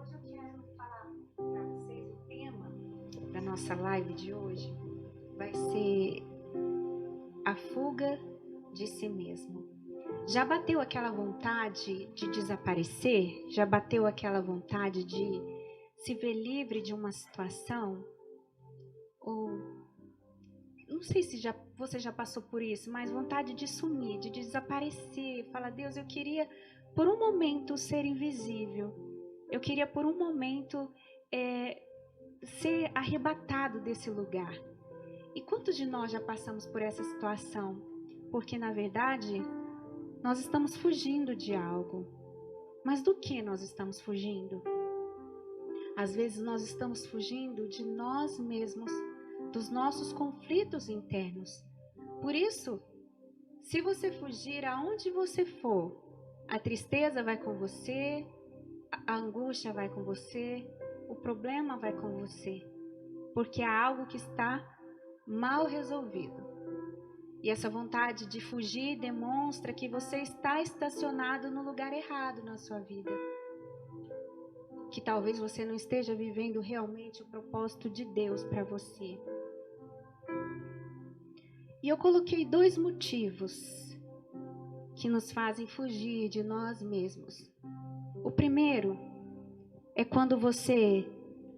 Hoje eu quero falar para vocês o tema da nossa live de hoje. Vai ser a fuga de si mesmo. Já bateu aquela vontade de desaparecer? Já bateu aquela vontade de se ver livre de uma situação? Ou não sei se você já passou por isso, mas vontade de sumir, de desaparecer. Fala, Deus, eu queria por um momento ser invisível. Eu queria por um momento ser arrebatado desse lugar. E quantos de nós já passamos por essa situação? Porque, na verdade, nós estamos fugindo de algo. Mas do que nós estamos fugindo? Às vezes nós estamos fugindo de nós mesmos, dos nossos conflitos internos. Por isso, se você fugir aonde você for, a tristeza vai com você, a angústia vai com você, o problema vai com você. Porque há algo que está mal resolvido. E essa vontade de fugir demonstra que você está estacionado no lugar errado na sua vida. Que talvez você não esteja vivendo realmente o propósito de Deus para você. E eu coloquei 2 motivos que nos fazem fugir de nós mesmos. O primeiro é quando você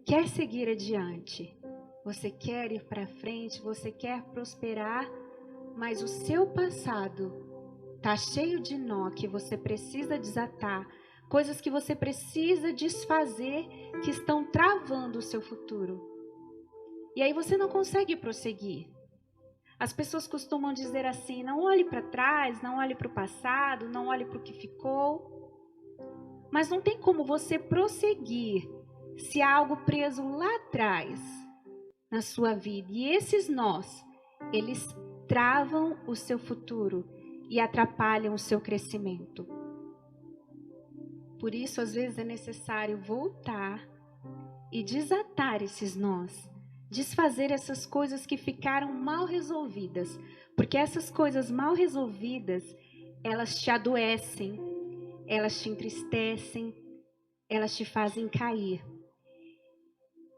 quer seguir adiante. Você quer ir para frente, você quer prosperar, mas o seu passado está cheio de nó que você precisa desatar, coisas que você precisa desfazer que estão travando o seu futuro. E aí você não consegue prosseguir. As pessoas costumam dizer assim, não olhe para trás, não olhe para o passado, não olhe para o que ficou. Mas não tem como você prosseguir se há algo preso lá atrás na sua vida. E esses nós, eles travam o seu futuro e atrapalham o seu crescimento. Por isso, às vezes é necessário voltar e desatar esses nós, desfazer essas coisas que ficaram mal resolvidas, porque essas coisas mal resolvidas, elas te adoecem, elas te entristecem, elas te fazem cair.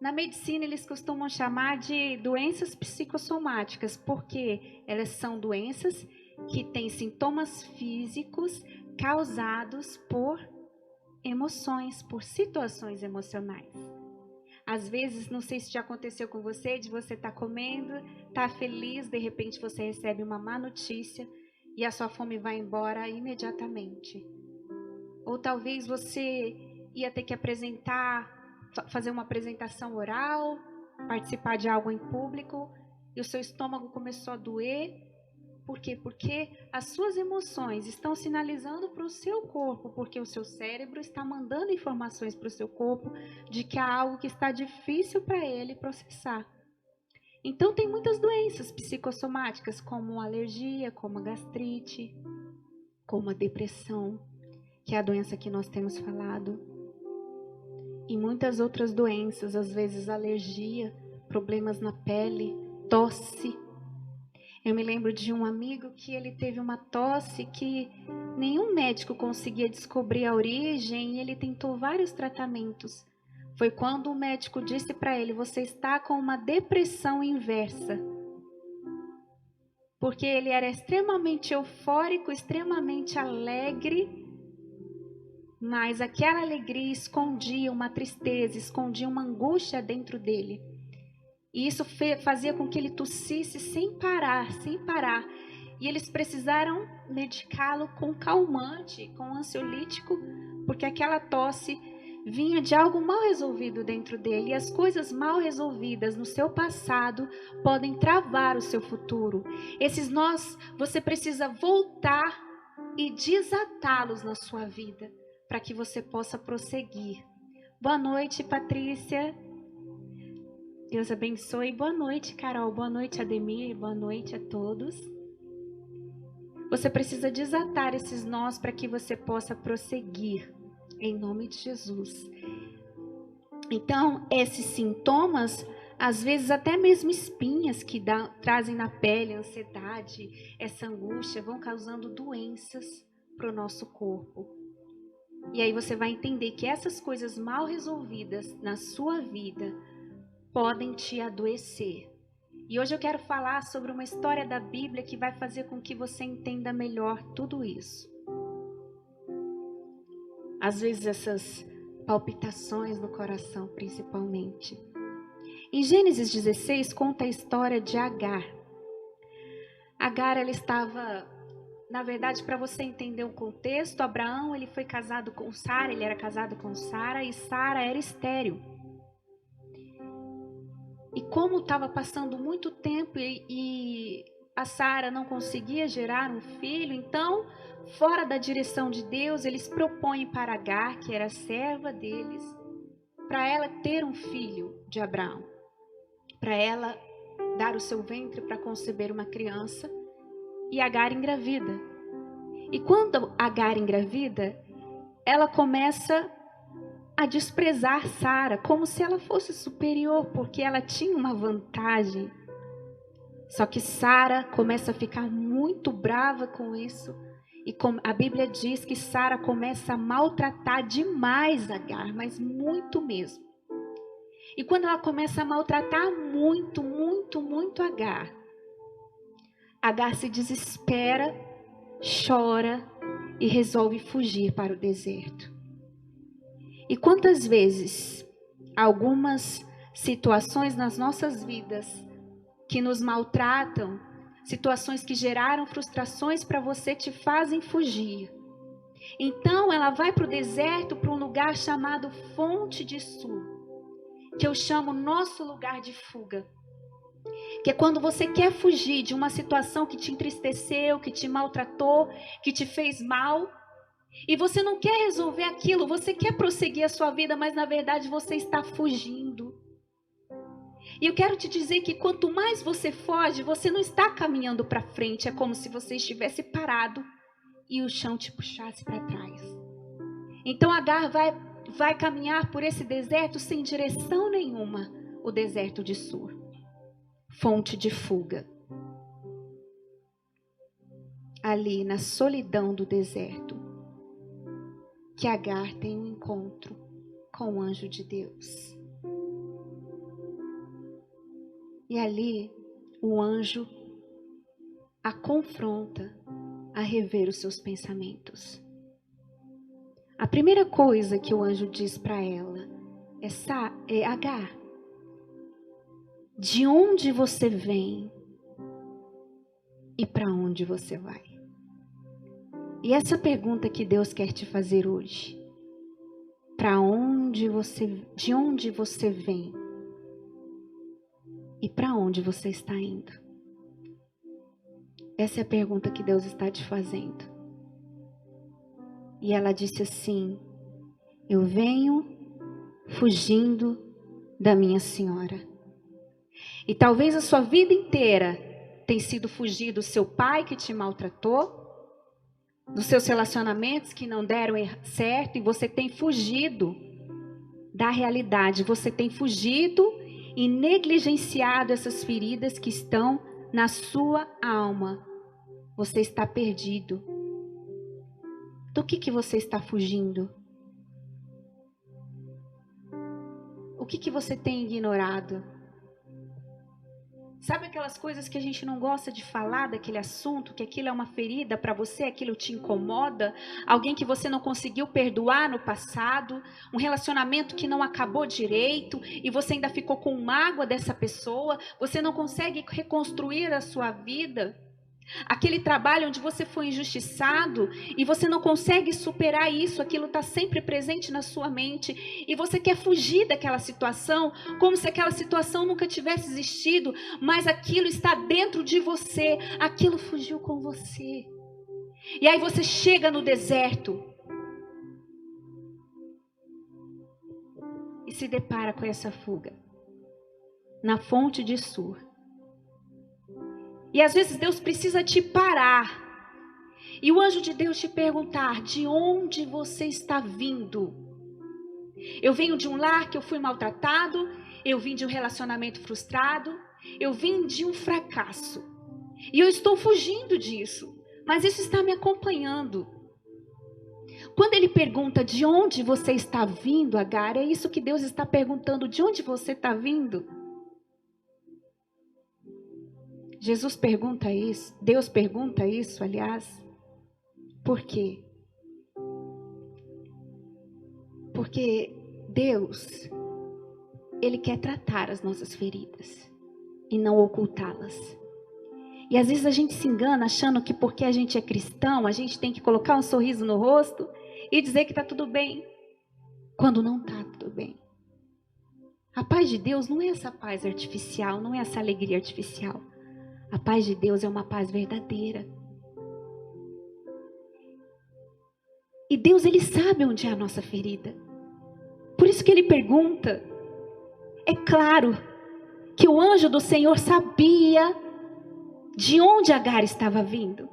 Na medicina, eles costumam chamar de doenças psicossomáticas, porque elas são doenças que têm sintomas físicos causados por emoções, por situações emocionais. Às vezes, não sei se já aconteceu com você, de você estar comendo, estar feliz, de repente você recebe uma má notícia e a sua fome vai embora imediatamente. Ou talvez você ia ter que fazer uma apresentação oral, participar de algo em público, e o seu estômago começou a doer. Por quê? Porque as suas emoções estão sinalizando para o seu corpo, porque o seu cérebro está mandando informações para o seu corpo de que há algo que está difícil para ele processar. Então, tem muitas doenças psicossomáticas, como a alergia, como a gastrite, como a depressão, que é a doença que nós temos falado. E muitas outras doenças, às vezes alergia, problemas na pele, tosse. Eu me lembro de um amigo que ele teve uma tosse que nenhum médico conseguia descobrir a origem e ele tentou vários tratamentos. Foi quando o médico disse para ele, você está com uma depressão inversa. Porque ele era extremamente eufórico, extremamente alegre, mas aquela alegria escondia uma tristeza, escondia uma angústia dentro dele. E isso fazia com que ele tossisse sem parar, sem parar. E eles precisaram medicá-lo com calmante, com ansiolítico, porque aquela tosse vinha de algo mal resolvido dentro dele. E as coisas mal resolvidas no seu passado podem travar o seu futuro. Esses nós, você precisa voltar e desatá-los na sua vida, para que você possa prosseguir. Boa noite, Patrícia. Deus abençoe. Boa noite, Carol. Boa noite, Ademir. Boa noite a todos. Você precisa desatar esses nós para que você possa prosseguir, em nome de Jesus. Então, esses sintomas, às vezes até mesmo espinhas que trazem na pele, ansiedade, essa angústia, vão causando doenças para o nosso corpo. E aí você vai entender que essas coisas mal resolvidas na sua vida podem te adoecer. E hoje eu quero falar sobre uma história da Bíblia que vai fazer com que você entenda melhor tudo isso. Às vezes essas palpitações no coração, principalmente. Em Gênesis 16 conta a história de Agar. Agar, ela estava, na verdade, para você entender o contexto, Abraão, ele foi casado com Sara, ele era casado com Sara e Sara era estéril. E como estava passando muito tempo e a Sara não conseguia gerar um filho, então, fora da direção de Deus, eles propõem para Agar, que era serva deles, para ela ter um filho de Abraão, para ela dar o seu ventre para conceber uma criança, e Agar engravida. E quando Agar engravida, ela começa a desprezar Sara, como se ela fosse superior, porque ela tinha uma vantagem. Só que Sara começa a ficar muito brava com isso. E a Bíblia diz que Sara começa a maltratar demais Agar, mas muito mesmo. E quando ela começa a maltratar muito, muito, muito Agar, Agar se desespera, chora e resolve fugir para o deserto. E quantas vezes algumas situações nas nossas vidas que nos maltratam, situações que geraram frustrações para você, te fazem fugir. Então ela vai para o deserto, para um lugar chamado Fonte de Sur, que eu chamo nosso lugar de fuga. Que é quando você quer fugir de uma situação que te entristeceu, que te maltratou, que te fez mal, e você não quer resolver aquilo, você quer prosseguir a sua vida, mas na verdade você está fugindo. E eu quero te dizer que quanto mais você foge, você não está caminhando para frente, é como se você estivesse parado e o chão te puxasse para trás. Então Agar vai caminhar por esse deserto sem direção nenhuma, o deserto de Sur, fonte de fuga. Ali na solidão do deserto, que Agar tem um encontro com o anjo de Deus. E ali o anjo a confronta a rever os seus pensamentos. A primeira coisa que o anjo diz para ela é: Agar, de onde você vem e para onde você vai? E essa pergunta que Deus quer te fazer hoje. De onde você vem? E para onde você está indo? Essa é a pergunta que Deus está te fazendo. E ela disse assim: eu venho fugindo da minha senhora. E talvez a sua vida inteira tenha sido fugir do seu pai que te maltratou, dos seus relacionamentos que não deram certo, e você tem fugido da realidade, você tem fugido e negligenciado essas feridas que estão na sua alma. Você está perdido. Do que você está fugindo? O que você tem ignorado? Sabe aquelas coisas que a gente não gosta de falar daquele assunto, que aquilo é uma ferida para você, aquilo te incomoda? Alguém que você não conseguiu perdoar no passado, um relacionamento que não acabou direito e você ainda ficou com mágoa dessa pessoa, você não consegue reconstruir a sua vida? Aquele trabalho onde você foi injustiçado e você não consegue superar isso, aquilo está sempre presente na sua mente e você quer fugir daquela situação, como se aquela situação nunca tivesse existido, mas aquilo está dentro de você, aquilo fugiu com você. E aí você chega no deserto e se depara com essa fuga, na fonte de Sur. E às vezes Deus precisa te parar. E o anjo de Deus te perguntar: de onde você está vindo? Eu venho de um lar que eu fui maltratado. Eu vim de um relacionamento frustrado. Eu vim de um fracasso. E eu estou fugindo disso. Mas isso está me acompanhando. Quando ele pergunta de onde você está vindo, Agar, é isso que Deus está perguntando, de onde você está vindo? Jesus pergunta isso, Deus pergunta isso, aliás. Por quê? Porque Deus, Ele quer tratar as nossas feridas e não ocultá-las. E às vezes a gente se engana achando que porque a gente é cristão, a gente tem que colocar um sorriso no rosto e dizer que está tudo bem, quando não está tudo bem. A paz de Deus não é essa paz artificial, não é essa alegria artificial. A paz de Deus é uma paz verdadeira. E Deus, Ele sabe onde é a nossa ferida. Por isso que Ele pergunta. É claro que o anjo do Senhor sabia de onde Agar estava vindo.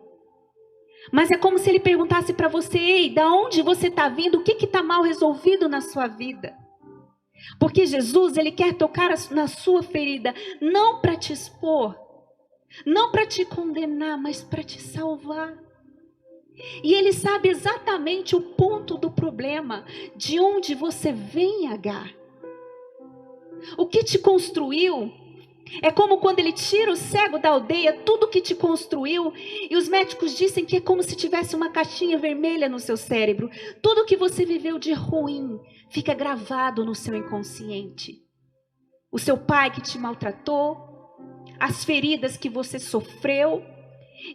Mas é como se Ele perguntasse para você: ei, da onde você está vindo? O que está mal resolvido na sua vida? Porque Jesus, Ele quer tocar na sua ferida, não para te expor, não para te condenar, mas para te salvar. E Ele sabe exatamente o ponto do problema, de onde você vem, Agar. O que te construiu, é como quando Ele tira o cego da aldeia, tudo que te construiu, e os médicos dizem que é como se tivesse uma caixinha vermelha no seu cérebro. Tudo que você viveu de ruim fica gravado no seu inconsciente. O seu pai que te maltratou, as feridas que você sofreu.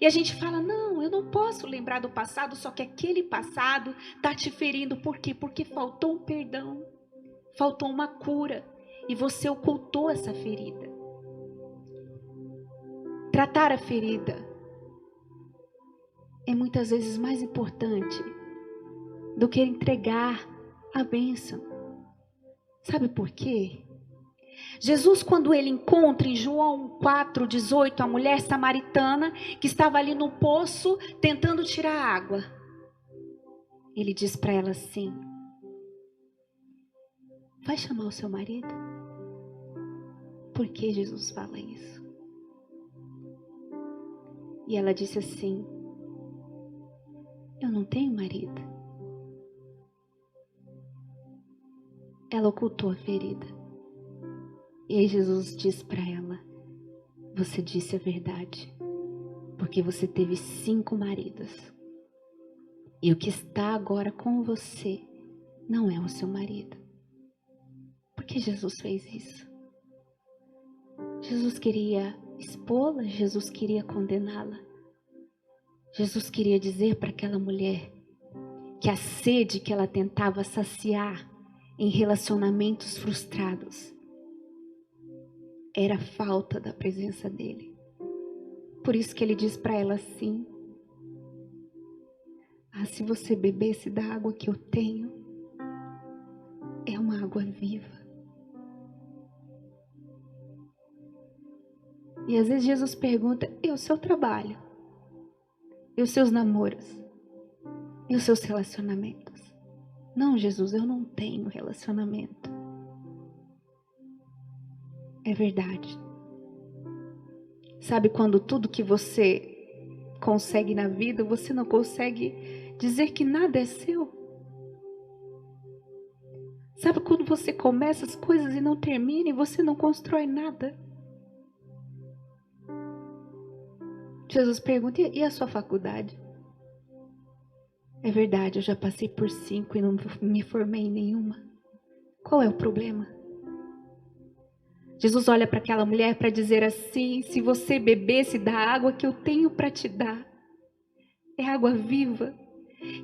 E a gente fala: não, eu não posso lembrar do passado, só que aquele passado está te ferindo. Por quê? Porque faltou um perdão, faltou uma cura, e você ocultou essa ferida. Tratar a ferida é muitas vezes mais importante do que entregar a bênção. Sabe por quê? Jesus, quando Ele encontra em João 4,18 a mulher samaritana que estava ali no poço tentando tirar água, Ele diz para ela assim: vai chamar o seu marido? Por que Jesus fala isso? E ela disse assim: eu não tenho marido. Ela ocultou a ferida. E aí Jesus diz para ela: você disse a verdade, porque você teve 5 maridos. E o que está agora com você não é o seu marido. Por que Jesus fez isso? Jesus queria expô-la, Jesus queria condená-la. Jesus queria dizer para aquela mulher que a sede que ela tentava saciar em relacionamentos frustrados era a falta da presença dele. Por isso que ele diz para ela assim: se você bebesse da água que eu tenho, é uma água viva. E às vezes Jesus pergunta: e o seu trabalho? E os seus namoros? E os seus relacionamentos? Não, Jesus, eu não tenho relacionamento. É verdade. Sabe quando tudo que você consegue na vida, você não consegue dizer que nada é seu? Sabe quando você começa as coisas e não termina e você não constrói nada? Jesus pergunta: e a sua faculdade? É verdade, eu já passei por 5 e não me formei em nenhuma. Qual é o problema? Jesus olha para aquela mulher para dizer assim: se você bebesse da água que eu tenho para te dar, é água viva,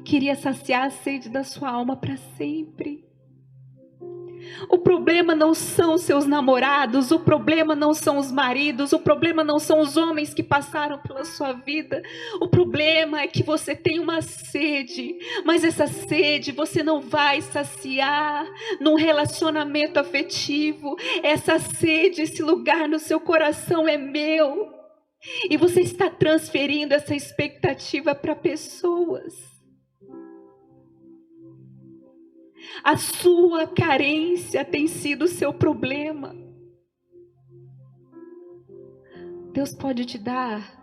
queria saciar a sede da sua alma para sempre. O problema não são os seus namorados, o problema não são os maridos, o problema não são os homens que passaram pela sua vida. O problema é que você tem uma sede, mas essa sede você não vai saciar num relacionamento afetivo. Essa sede, esse lugar no seu coração é meu. E você está transferindo essa expectativa para pessoas. A sua carência tem sido o seu problema. Deus pode te dar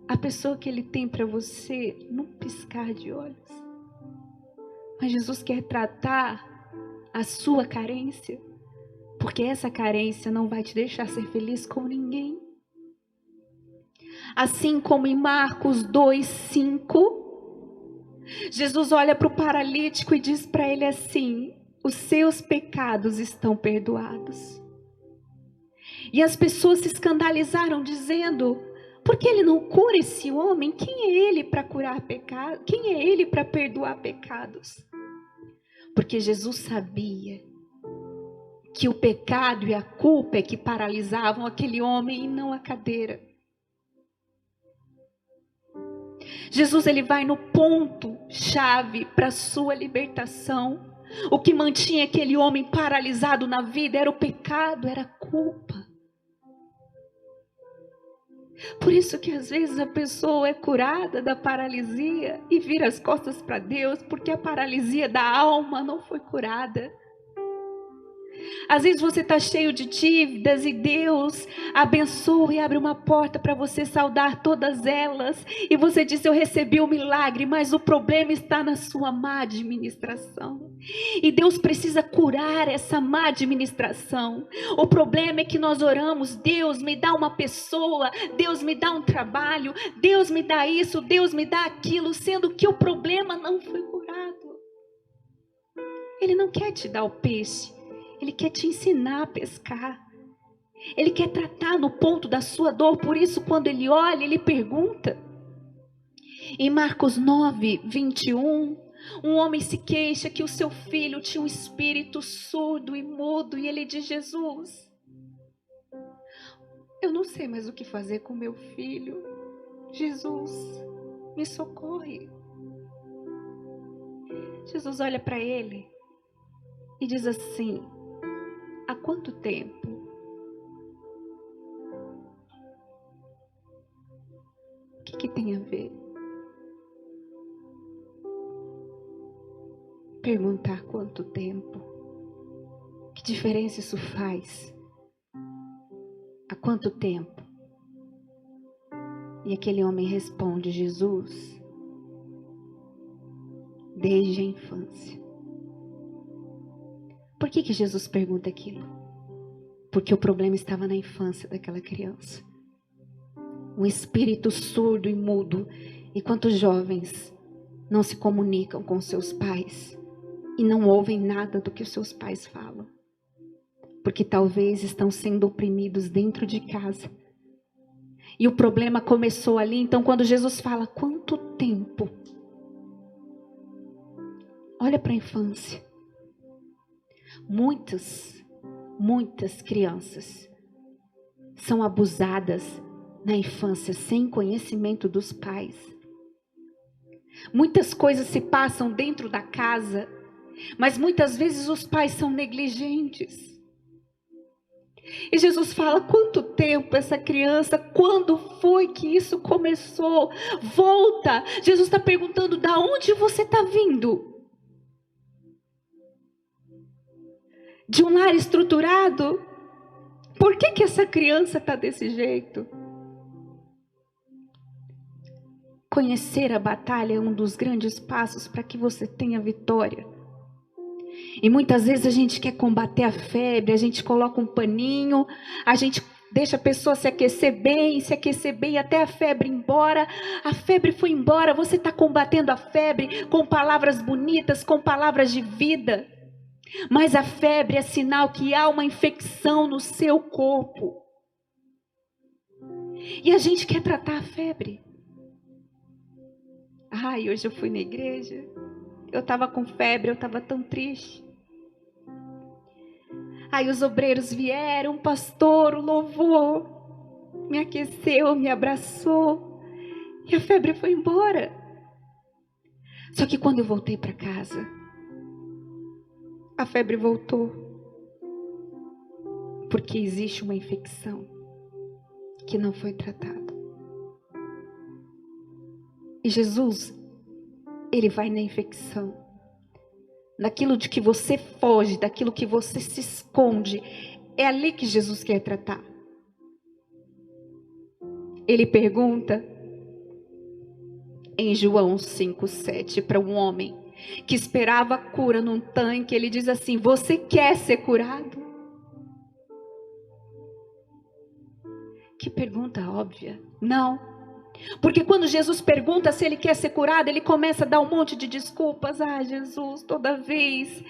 a pessoa que Ele tem para você num piscar de olhos. Mas Jesus quer tratar a sua carência, porque essa carência não vai te deixar ser feliz com ninguém. Assim como em Marcos 2:5, Jesus olha para o paralítico e diz para ele assim: os seus pecados estão perdoados. E as pessoas se escandalizaram dizendo: por que ele não cura esse homem? Quem é ele para curar pecado? Quem é ele para perdoar pecados? Porque Jesus sabia que o pecado e a culpa é que paralisavam aquele homem e não a cadeira. Jesus, ele vai no ponto chave para a sua libertação. O que mantinha aquele homem paralisado na vida era o pecado, era a culpa. Por isso que às vezes a pessoa é curada da paralisia e vira as costas para Deus, porque a paralisia da alma não foi curada. Às vezes você está cheio de dívidas e Deus abençoa e abre uma porta para você saldar todas elas. E você diz: eu recebi o milagre, mas o problema está na sua má administração. E Deus precisa curar essa má administração. O problema é que nós oramos: Deus me dá uma pessoa, Deus me dá um trabalho, Deus me dá isso, Deus me dá aquilo, sendo que o problema não foi curado. Ele não quer te dar o peixe. Ele quer te ensinar a pescar. Ele quer tratar no ponto da sua dor. Por isso, quando ele olha, ele pergunta. Em Marcos 9:21, um homem se queixa que o seu filho tinha um espírito surdo e mudo. E ele diz: Jesus, eu não sei mais o que fazer com meu filho. Jesus, me socorre. Jesus olha para ele e diz assim: há quanto tempo? O que tem a ver? Perguntar quanto tempo? Que diferença isso faz? Há quanto tempo? E aquele homem responde: Jesus, desde a infância. Por que Jesus pergunta aquilo? Porque o problema estava na infância daquela criança. Um espírito surdo e mudo. E quantos jovens não se comunicam com seus pais e não ouvem nada do que os seus pais falam? Porque talvez estão sendo oprimidos dentro de casa. E o problema começou ali. Então, quando Jesus fala: quanto tempo? Olha para a infância. Muitas crianças são abusadas na infância sem conhecimento dos pais. Muitas coisas se passam dentro da casa, mas muitas vezes os pais são negligentes. E Jesus fala: quanto tempo essa criança? Quando foi que isso começou? Volta! Jesus está perguntando: da onde você está vindo? De um lar estruturado? Por que essa criança está desse jeito? Conhecer a batalha é um dos grandes passos para que você tenha vitória. E muitas vezes a gente quer combater a febre, a gente coloca um paninho, a gente deixa a pessoa se aquecer bem, até a febre ir embora. A febre foi embora, você está combatendo a febre com palavras bonitas, com palavras de vida. Mas a febre é sinal que há uma infecção no seu corpo. E a gente quer tratar a febre. Ai, hoje eu fui na igreja, eu estava com febre, eu estava tão triste. Aí os obreiros vieram, o pastor, o louvor, me aqueceu, me abraçou. E a febre foi embora. Só que quando eu voltei para casa, a febre voltou. Porque existe uma infecção que não foi tratada. E Jesus, ele vai na infecção. Naquilo de que você foge, daquilo que você se esconde. É ali que Jesus quer tratar. Ele pergunta em João 5:7 para um homem que esperava a cura num tanque, ele diz assim: você quer ser curado? Que pergunta óbvia. Não. Porque quando Jesus pergunta se ele quer ser curado, ele começa a dar um monte de desculpas. Ah, Jesus, toda vez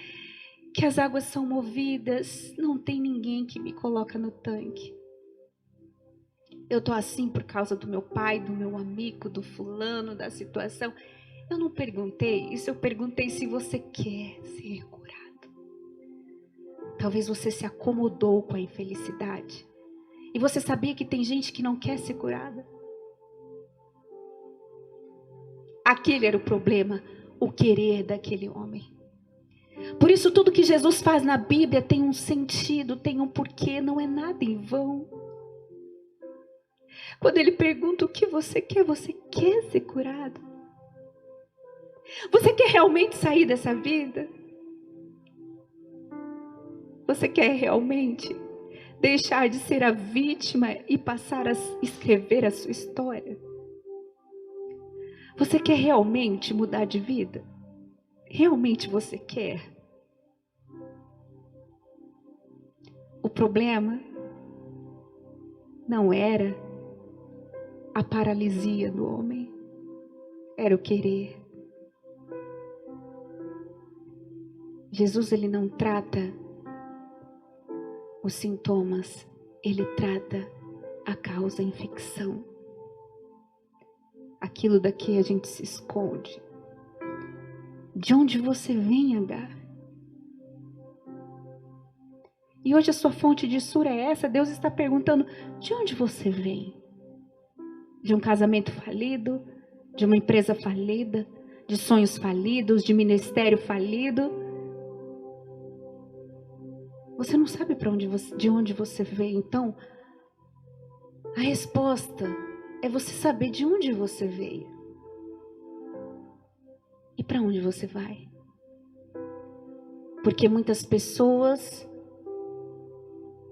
que as águas são movidas, não tem ninguém que me coloca no tanque. Eu tô assim por causa do meu pai, do meu amigo, do fulano, da situação. Eu não perguntei isso, eu perguntei se você quer ser curado. Talvez você se acomodou com a infelicidade. E você sabia que tem gente que não quer ser curada? Aquele era o problema, o querer daquele homem. Por isso tudo que Jesus faz na Bíblia tem um sentido, tem um porquê, não é nada em vão. Quando ele pergunta o que você quer ser curado? Você quer realmente sair dessa vida? Você quer realmente deixar de ser a vítima e passar a escrever a sua história? Você quer realmente mudar de vida? Realmente você quer? O problema não era a paralisia do homem, era o querer. Jesus, ele não trata os sintomas, ele trata a causa, a infecção. Aquilo daqui a gente se esconde. De onde você vem, Agar? E hoje a sua fonte de sura é essa. Deus está perguntando: de onde você vem? De um casamento falido? De uma empresa falida? De sonhos falidos? De ministério falido? Você não sabe de onde você veio. Então, a resposta é você saber de onde você veio. E para onde você vai? Porque muitas pessoas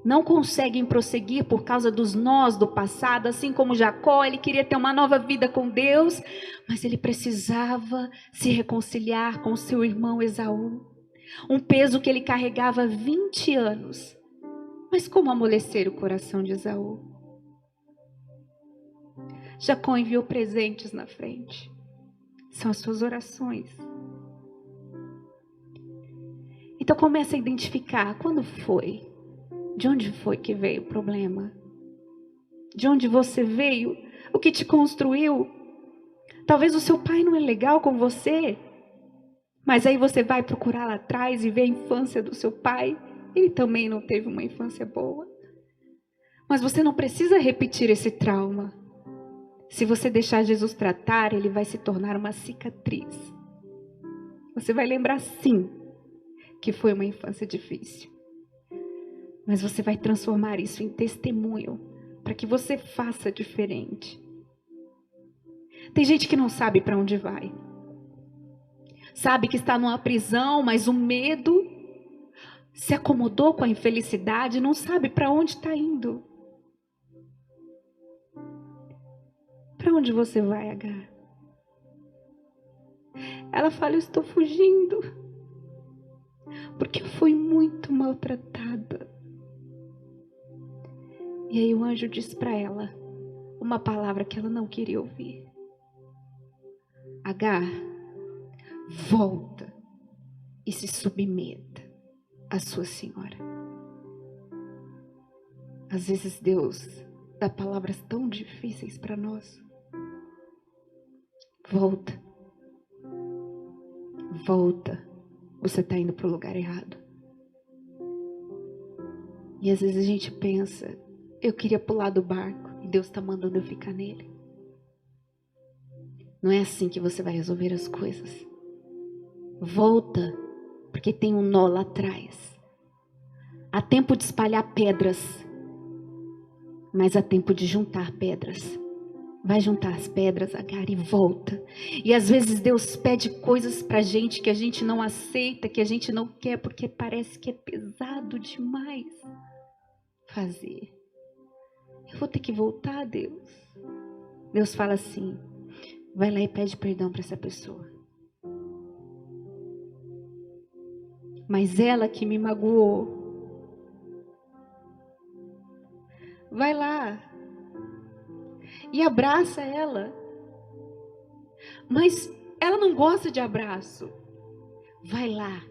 não conseguem prosseguir por causa dos nós do passado, assim como Jacó. Ele queria ter uma nova vida com Deus, mas ele precisava se reconciliar com seu irmão Esaú. Um peso que ele carregava há 20 anos. Mas como amolecer o coração de Esaú? Jacó enviou presentes na frente. São as suas orações. Então começa a identificar quando foi. De onde foi que veio o problema? De onde você veio? O que te construiu? Talvez o seu pai não é legal com você, mas aí você vai procurar lá atrás e vê a infância do seu pai. Ele também não teve uma infância boa. Mas você não precisa repetir esse trauma. Se você deixar Jesus tratar, ele vai se tornar uma cicatriz. Você vai lembrar sim que foi uma infância difícil. Mas você vai transformar isso em testemunho para que você faça diferente. Tem gente que não sabe para onde vai. Sabe que está numa prisão, mas o medo se acomodou com a infelicidade, não sabe para onde está indo. Para onde você vai, Agar? Ela fala: eu estou fugindo, porque eu fui muito maltratada. E aí o anjo diz para ela uma palavra que ela não queria ouvir. Agar, volta e se submeta à sua senhora. Às vezes Deus dá palavras tão difíceis para nós. Volta. Volta. Você está indo para o lugar errado. E às vezes a gente pensa: eu queria pular do barco e Deus está mandando eu ficar nele. Não é assim que você vai resolver as coisas. Volta, porque tem um nó lá atrás. Há tempo de espalhar pedras, mas há tempo de juntar pedras. Vai juntar as pedras, Agar, e volta. E às vezes Deus pede coisas pra gente que a gente não aceita, que a gente não quer, porque parece que é pesado demais fazer. Eu vou ter que voltar, Deus. Deus fala assim: vai lá e pede perdão para essa pessoa. mas ela que me magoou. Vai lá e abraça ela. Mas ela não gosta de abraço. Vai lá.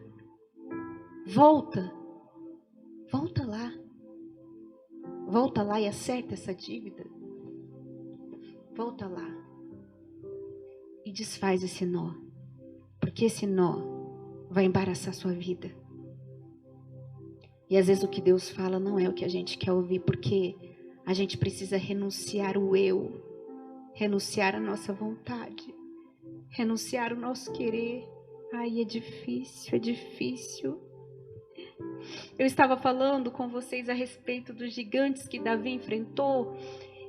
Volta lá. Volta lá e acerta essa dívida. Volta lá. E desfaz esse nó. Porque esse nó vai embaraçar sua vida. E às vezes o que Deus fala não é o que a gente quer ouvir, porque a gente precisa renunciar o eu, renunciar a nossa vontade, renunciar o nosso querer. Ai, é difícil, é difícil. Eu estava falando com vocês a respeito dos gigantes que Davi enfrentou.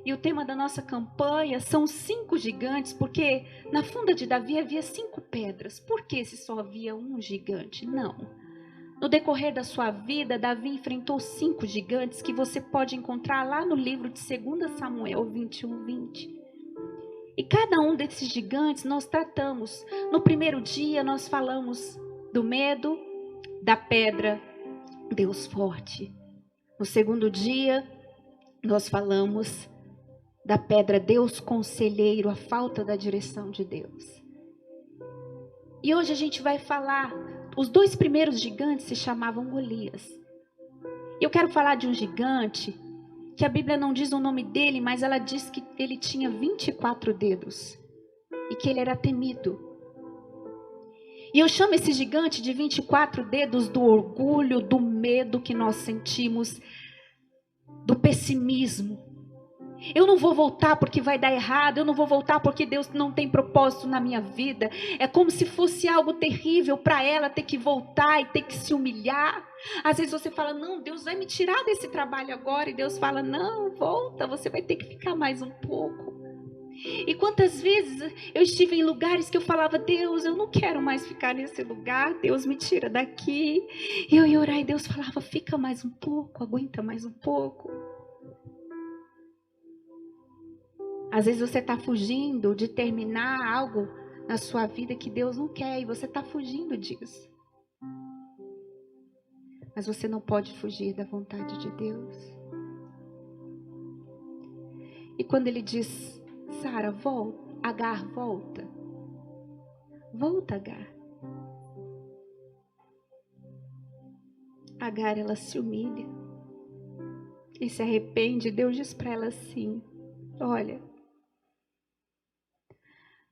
E o tema da nossa campanha são 5 gigantes, porque na funda de Davi havia 5 pedras. Por que se só havia um gigante? Não. No decorrer da sua vida, Davi enfrentou 5 gigantes que você pode encontrar lá no livro de 2 Samuel 21:20. E cada um desses gigantes nós tratamos. No primeiro dia nós falamos do medo, da pedra, Deus forte. No segundo dia nós falamos da pedra, Deus conselheiro, a falta da direção de Deus. E hoje a gente vai falar, os 2 primeiros gigantes se chamavam Golias. E eu quero falar de um gigante, que a Bíblia não diz o nome dele, mas ela diz que ele tinha 24 dedos. E que ele era temido. E eu chamo esse gigante de 24 dedos do orgulho, do medo que nós sentimos, do pessimismo. Eu não vou voltar porque vai dar errado, eu não vou voltar porque Deus não tem propósito na minha vida. É como se fosse algo terrível para ela ter que voltar e ter que se humilhar. Às vezes você fala, não, Deus vai me tirar desse trabalho agora. E Deus fala, não, volta, você vai ter que ficar mais um pouco. E quantas vezes eu estive em lugares que eu falava, Deus, eu não quero mais ficar nesse lugar, Deus me tira daqui. E eu ia orar e Deus falava, fica mais um pouco, aguenta mais um pouco. Às vezes você está fugindo de terminar algo na sua vida que Deus não quer e você está fugindo disso. Mas você não pode fugir da vontade de Deus. E quando ele diz, Sara, volta, Agar, volta. Volta, Agar. Agar, ela se humilha e se arrepende. Deus diz para ela assim, olha,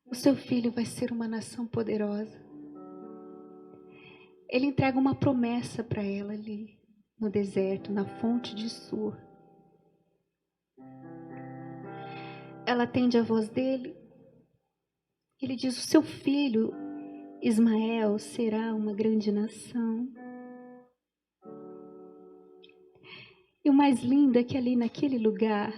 o seu filho vai ser uma nação poderosa. Ele entrega uma promessa para ela ali no deserto, na fonte de Sur. Ela atende a voz dele. Ele diz, o seu filho Ismael será uma grande nação. E o mais lindo é que ali naquele lugar,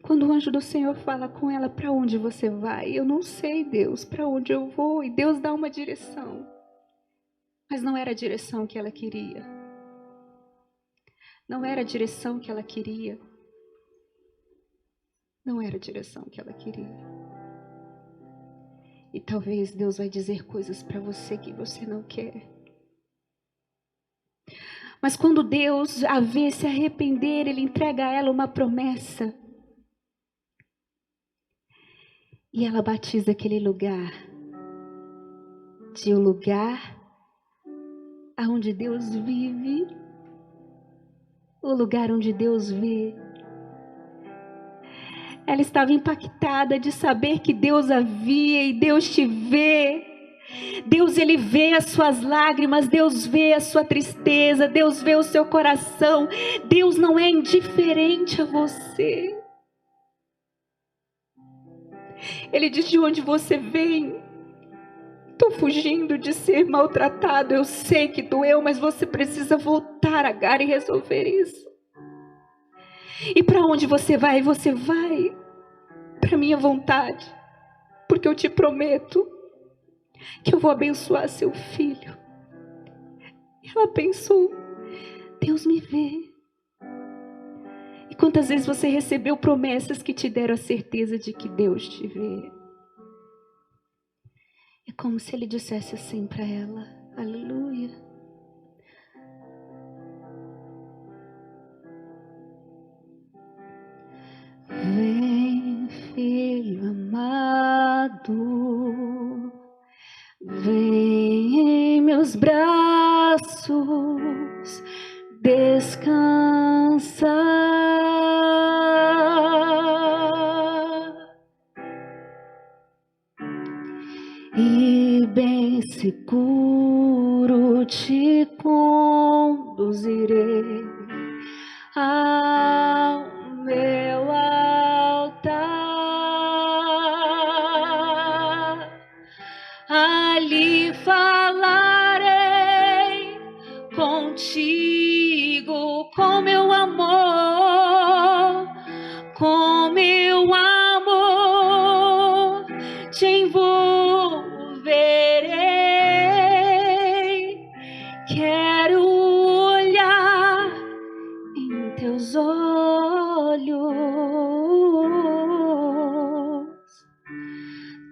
quando o anjo do Senhor fala com ela, para onde você vai? Eu não sei, Deus, para onde eu vou. E Deus dá uma direção. Mas não era a direção que ela queria. Não era a direção que ela queria. Não era a direção que ela queria. E talvez Deus vai dizer coisas para você que você não quer. Mas quando Deus a vê se arrepender, Ele entrega a ela uma promessa. E ela batiza aquele lugar de um lugar onde Deus vive, o lugar onde Deus vê. Ela estava impactada de saber que Deus a via e Deus te vê. Deus, Ele vê as suas lágrimas, Deus vê a sua tristeza, Deus vê o seu coração. Deus não é indiferente a você. Ele diz, de onde você vem? Estou fugindo de ser maltratado, eu sei que doeu, mas você precisa voltar, Agar, e resolver isso. E para onde você vai? Você vai para minha vontade, porque eu te prometo que eu vou abençoar seu filho. Ela pensou, Deus me vê. E quantas vezes você recebeu promessas que te deram a certeza de que Deus te vê? É como se ele dissesse assim para ela: aleluia. Vem, filho amado, vem em meus braços, descansa. E bem seguro te conduzirei ao meu altar. Ali falarei contigo com meu amor, com meu amor te envolverei. Quero olhar em teus olhos,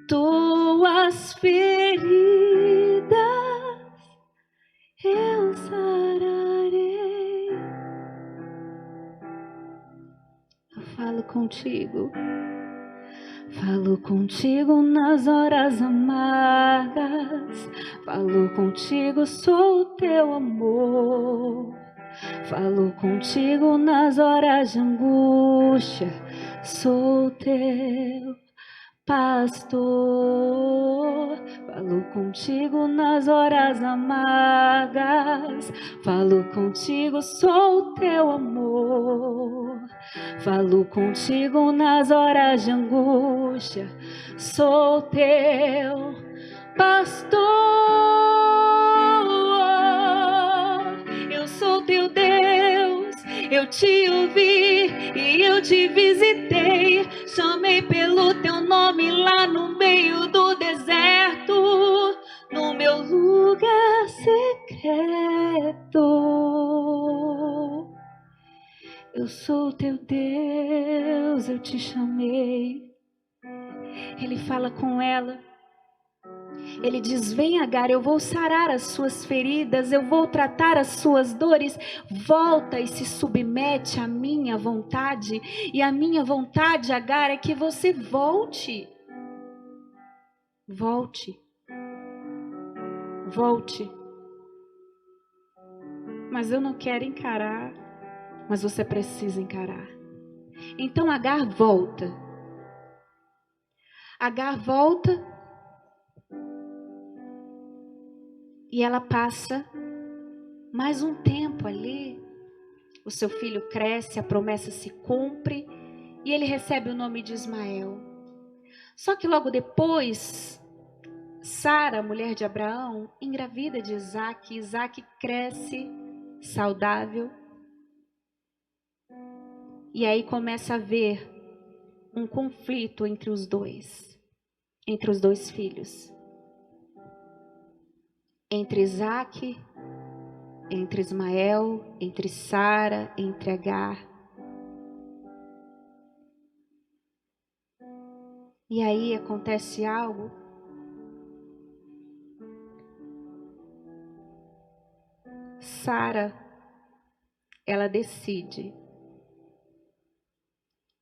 tuas feridas eu sararei. Eu falo contigo nas horas amargas, falo contigo, sou o teu amor. Falo contigo nas horas de angústia, sou teu pastor. Falo contigo nas horas amargas, falo contigo, sou o teu amor. Falo contigo nas horas de angústia, sou teu pastor. Eu sou teu Deus, eu te ouvi e eu te visitei. Chamei pelo teu nome lá no meio do deserto, no meu lugar secreto. Eu sou teu Deus, eu te chamei. Ele fala com ela. Ele diz: vem, Agar, eu vou sarar as suas feridas, eu vou tratar as suas dores. Volta e se submete à minha vontade. E a minha vontade, Agar, é que você volte. Volte. Volte. Mas eu não quero encarar. Mas você precisa encarar. Então Agar volta. Agar volta. E ela passa mais um tempo ali. O seu filho cresce, a promessa se cumpre. E ele recebe o nome de Ismael. Só que logo depois, Sara, mulher de Abraão, engravida de Isaque. Isaque cresce saudável. E aí começa a haver um conflito entre os dois filhos. Entre Isaque, entre Ismael, entre Sara, entre Agar. E aí acontece algo. Sara, ela decide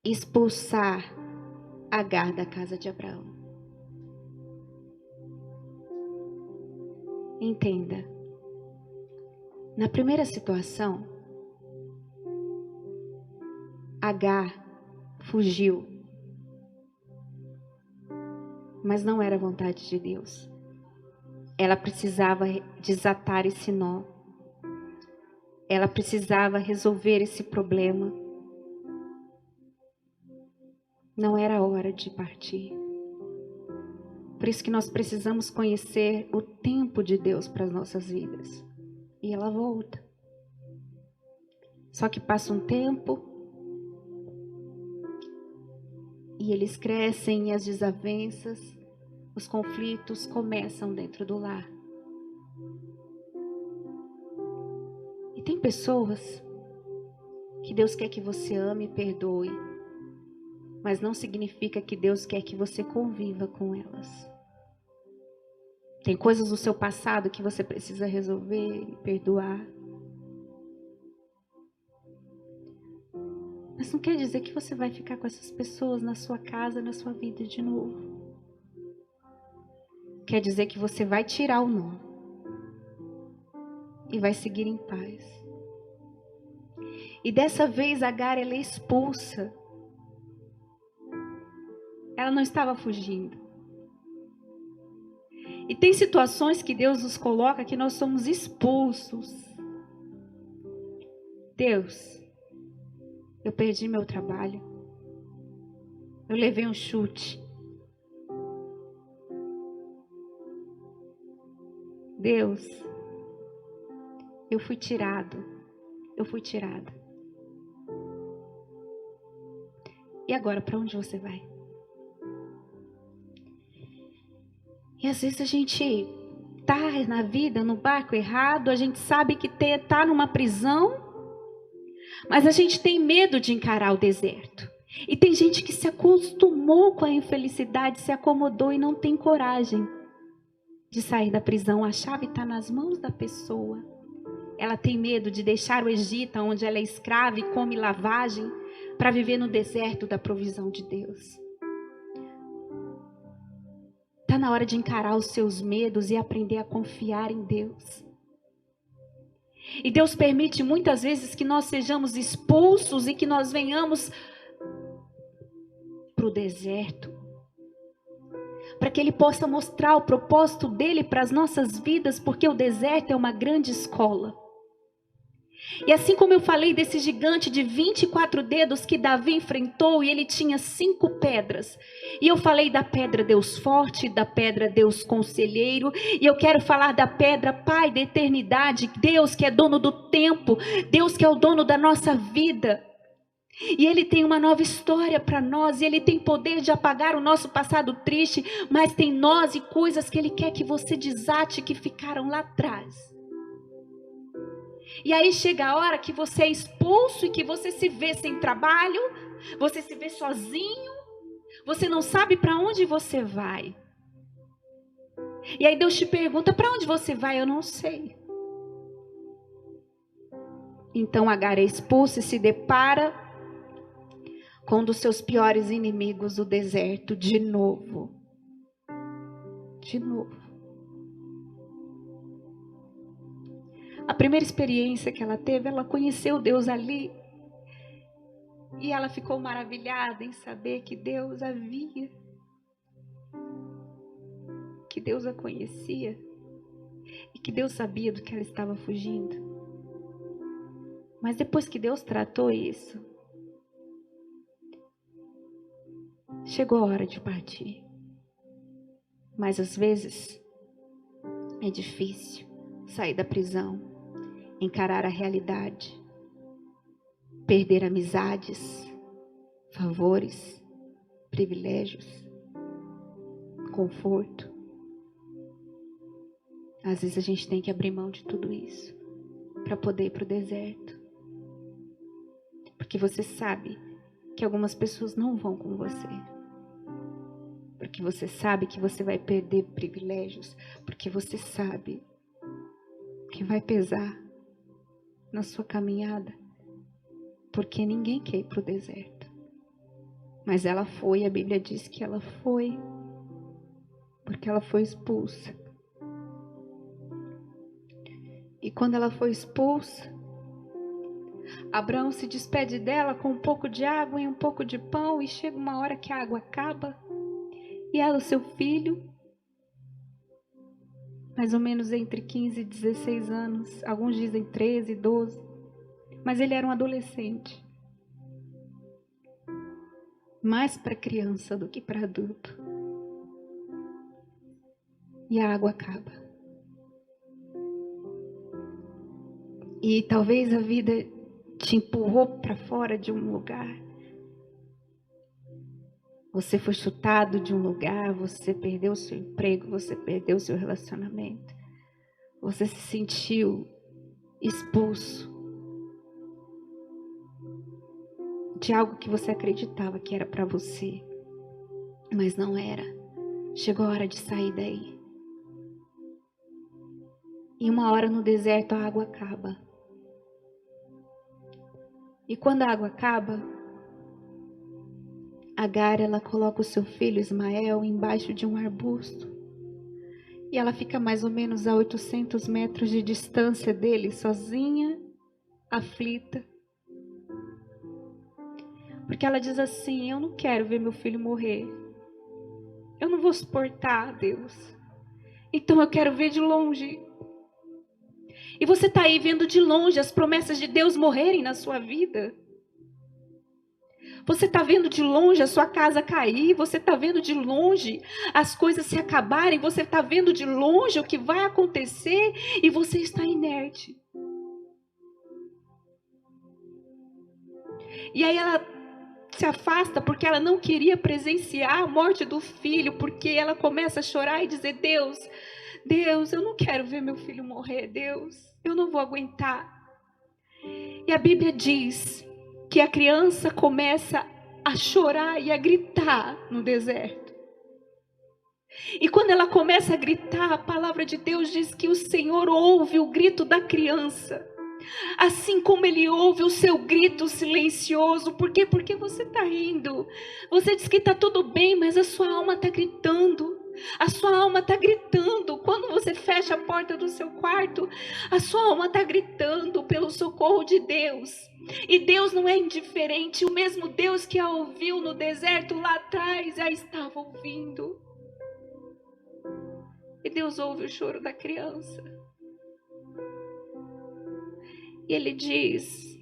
expulsar Agar da casa de Abraão. Entenda, na primeira situação, Agar fugiu, mas não era vontade de Deus. Ela precisava desatar esse nó. Ela precisava resolver esse problema. Não era hora de partir. Por isso que nós precisamos conhecer o tempo de Deus para as nossas vidas. E ela volta. Só que passa um tempo e eles crescem e as desavenças, os conflitos começam dentro do lar. E tem pessoas que Deus quer que você ame e perdoe, mas não significa que Deus quer que você conviva com elas. Tem coisas do seu passado que você precisa resolver e perdoar. Mas não quer dizer que você vai ficar com essas pessoas na sua casa, na sua vida de novo. Quer dizer que você vai tirar o nó e vai seguir em paz. E dessa vez Agar, ela é expulsa. Ela não estava fugindo. E tem situações que Deus nos coloca que nós somos expulsos. Deus, eu perdi meu trabalho. Eu levei um chute. Deus, eu fui tirado. Eu fui tirada. E agora, para onde você vai? E às vezes a gente tá na vida, no barco errado, a gente sabe que tá numa prisão, mas a gente tem medo de encarar o deserto. E tem gente que se acostumou com a infelicidade, se acomodou e não tem coragem de sair da prisão. A chave está nas mãos da pessoa. Ela tem medo de deixar o Egito, onde ela é escrava e come lavagem, para viver no deserto da provisão de Deus. Está na hora de encarar os seus medos e aprender a confiar em Deus. E Deus permite muitas vezes que nós sejamos expulsos e que nós venhamos para o deserto, para que Ele possa mostrar o propósito dEle para as nossas vidas, porque o deserto é uma grande escola. E assim como eu falei desse gigante de 24 dedos que Davi enfrentou, e ele tinha 5 pedras. E eu falei da pedra Deus forte, da pedra Deus conselheiro. E eu quero falar da pedra Pai da eternidade, Deus que é dono do tempo, Deus que é o dono da nossa vida. E Ele tem uma nova história para nós, e Ele tem poder de apagar o nosso passado triste, mas tem nós e coisas que Ele quer que você desate que ficaram lá atrás. E aí chega a hora que você é expulso e que você se vê sem trabalho, você se vê sozinho, você não sabe para onde você vai. E aí Deus te pergunta, para onde você vai? Eu não sei. Então Agar é expulsa e se depara com um dos seus piores inimigos, o deserto, de novo. De novo. A primeira experiência que ela teve, ela conheceu Deus ali. E ela ficou maravilhada em saber que Deus a via. Que Deus a conhecia. E que Deus sabia do que ela estava fugindo. Mas depois que Deus tratou isso, chegou a hora de partir. Mas às vezes é difícil sair da prisão, encarar a realidade, perder amizades, favores, privilégios, conforto. Às vezes a gente tem que abrir mão de tudo isso para poder ir para o deserto. Porque você sabe que algumas pessoas não vão com você. Porque você sabe que você vai perder privilégios. Porque você sabe que vai pesar na sua caminhada. Porque ninguém quer ir para o deserto. Mas ela foi, a Bíblia diz que ela foi. Porque ela foi expulsa. E quando ela foi expulsa, Abraão se despede dela com um pouco de água e um pouco de pão. E chega uma hora que a água acaba. E ela, o seu filho, mais ou menos entre 15 e 16 anos. Alguns dizem 13, 12. Mas ele era um adolescente. Mais para criança do que para adulto. E a água acaba. E talvez a vida te empurrou para fora de um lugar. Você foi chutado de um lugar, você perdeu o seu emprego, você perdeu o seu relacionamento. Você se sentiu expulso de algo que você acreditava que era para você, mas não era. Chegou a hora de sair daí. E uma hora no deserto a água acaba. E quando a água acaba, Agar, ela coloca o seu filho Ismael embaixo de um arbusto. E ela fica mais ou menos a 800 metros de distância dele, sozinha, aflita. Porque ela diz assim: eu não quero ver meu filho morrer. Eu não vou suportar, Deus. Então eu quero ver de longe. E você está aí vendo de longe as promessas de Deus morrerem na sua vida. Você está vendo de longe a sua casa cair. Você está vendo de longe as coisas se acabarem. Você está vendo de longe o que vai acontecer. E você está inerte. E aí ela se afasta porque ela não queria presenciar a morte do filho. Porque ela começa a chorar e dizer: Deus, eu não quero ver meu filho morrer. Deus, eu não vou aguentar. E a Bíblia diz que a criança começa a chorar e a gritar no deserto. E quando ela começa a gritar, a palavra de Deus diz que o Senhor ouve o grito da criança. Assim como Ele ouve o seu grito silencioso. Por quê? Porque você está rindo. Você diz que está tudo bem, mas a sua alma está gritando. A sua alma está gritando. Quando você fecha a porta do seu quarto, a sua alma está gritando pelo socorro de Deus. E Deus não é indiferente. O mesmo Deus que a ouviu no deserto lá atrás, a estava ouvindo. E Deus ouve o choro da criança. E Ele diz: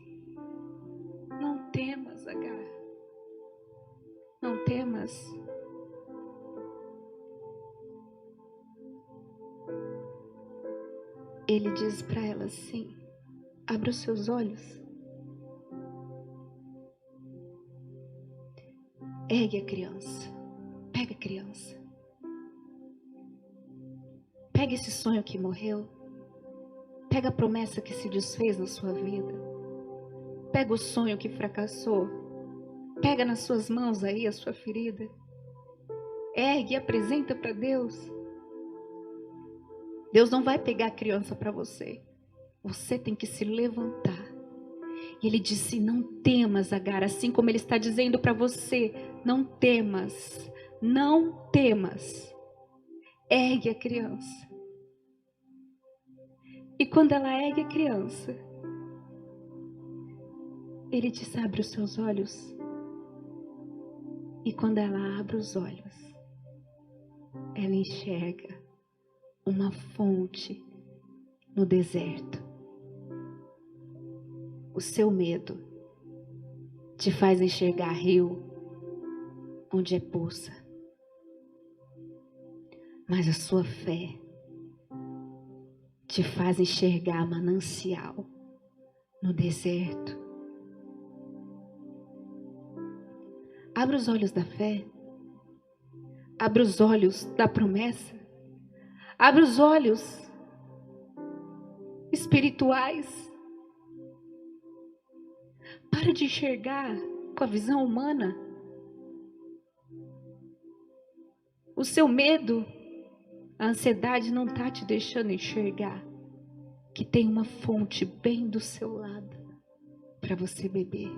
não temas, Agar. Não temas. Ele diz para ela assim: abre os seus olhos. Ergue a criança. Pega a criança. Pega esse sonho que morreu. Pega a promessa que se desfez na sua vida. Pega o sonho que fracassou. Pega nas suas mãos aí a sua ferida. Ergue e apresenta para Deus. Deus não vai pegar a criança para você. Você tem que se levantar. E Ele disse: não temas, Agar. Assim como Ele está dizendo para você: não temas. Não temas. Ergue a criança. E quando ela ergue a criança, Ele diz: abre os seus olhos. E quando ela abre os olhos, ela enxerga uma fonte no deserto. O seu medo te faz enxergar rio onde é poça. Mas a sua fé te faz enxergar manancial no deserto. Abra os olhos da fé. Abra os olhos da promessa. Abra os olhos espirituais. Para de enxergar com a visão humana. O seu medo, a ansiedade não está te deixando enxergar que tem uma fonte bem do seu lado para você beber.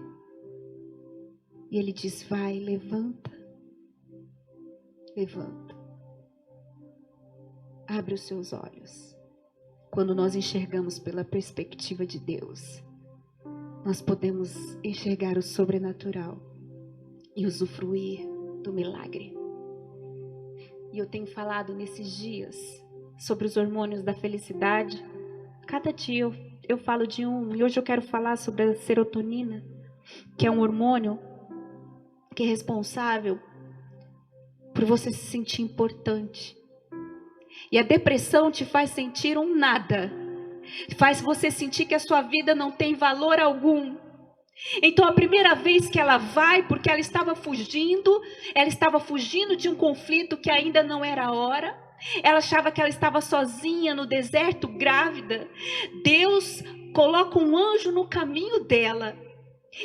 E Ele diz: vai, levanta. Levanta. Abre os seus olhos. Quando nós enxergamos pela perspectiva de Deus, nós podemos enxergar o sobrenatural e usufruir do milagre. E eu tenho falado nesses dias sobre os hormônios da felicidade. Cada dia eu falo de um, e hoje eu quero falar sobre a serotonina, que é um hormônio que é responsável por você se sentir importante. E a depressão te faz sentir um nada. Faz você sentir que a sua vida não tem valor algum. Então a primeira vez que ela vai, porque ela estava fugindo de um conflito que ainda não era a hora. Ela achava que ela estava sozinha no deserto, grávida. Deus coloca um anjo no caminho dela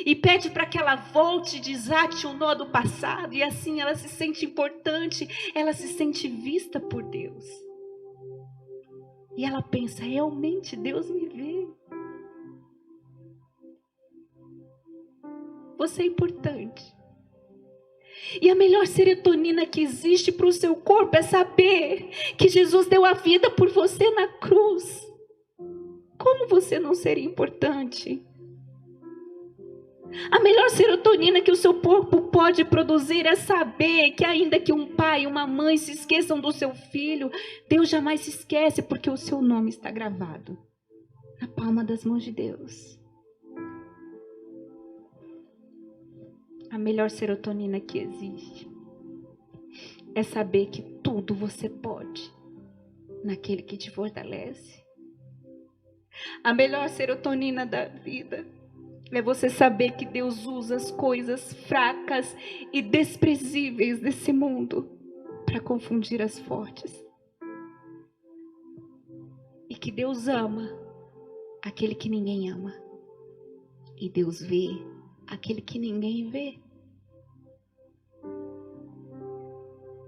e pede para que ela volte e desate o nó do passado. E assim ela se sente importante, ela se sente vista por Deus. E ela pensa, realmente Deus me vê. Você é importante. E a melhor serotonina que existe para o seu corpo é saber que Jesus deu a vida por você na cruz. Como você não seria importante? A melhor serotonina que o seu corpo pode produzir é saber que ainda que um pai e uma mãe se esqueçam do seu filho, Deus jamais se esquece, porque o seu nome está gravado na palma das mãos de Deus. A melhor serotonina que existe é saber que tudo você pode naquele que te fortalece. A melhor serotonina da vida é você saber que Deus usa as coisas fracas e desprezíveis desse mundo para confundir as fortes. E que Deus ama aquele que ninguém ama. E Deus vê aquele que ninguém vê.